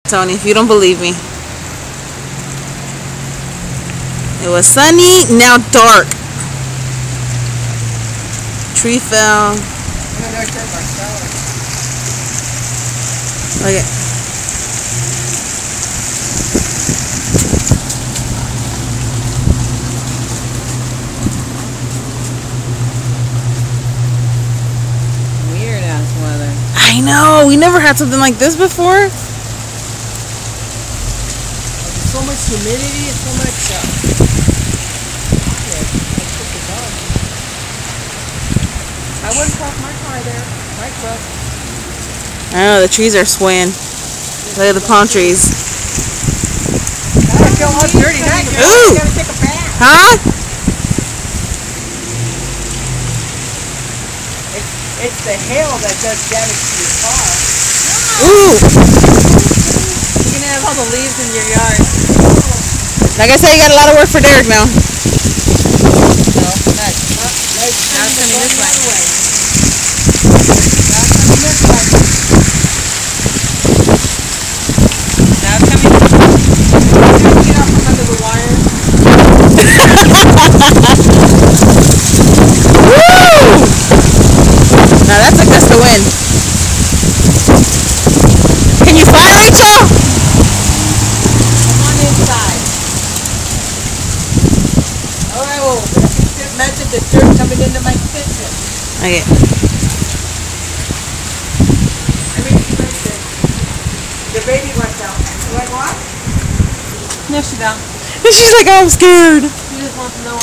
Tony, if you don't believe me. It was sunny, now dark. Tree fell. Okay. Weird ass weather. I know, we never had something like this before. So much humidity and so much I wouldn't park my car there. My truck. I know, the trees are swaying. Look at the palm trees. I feel all dirty. Ooh! Gotta take a bath. Huh? It's the hail that does damage to your car. Ooh! You're gonna have all the leaves in your yard. Like I said, you got a lot of work for Derek now. No, now it's coming this way. Now it's coming this way. Get out from under the wire. Woo! Now that's a gust of wind. Can you fly, Rachel? Come on inside. Alright, well, imagine the dirt coming into my kitchen. Okay. The baby went down. Like what? No, she down. She's like, I'm scared. She just wants to know.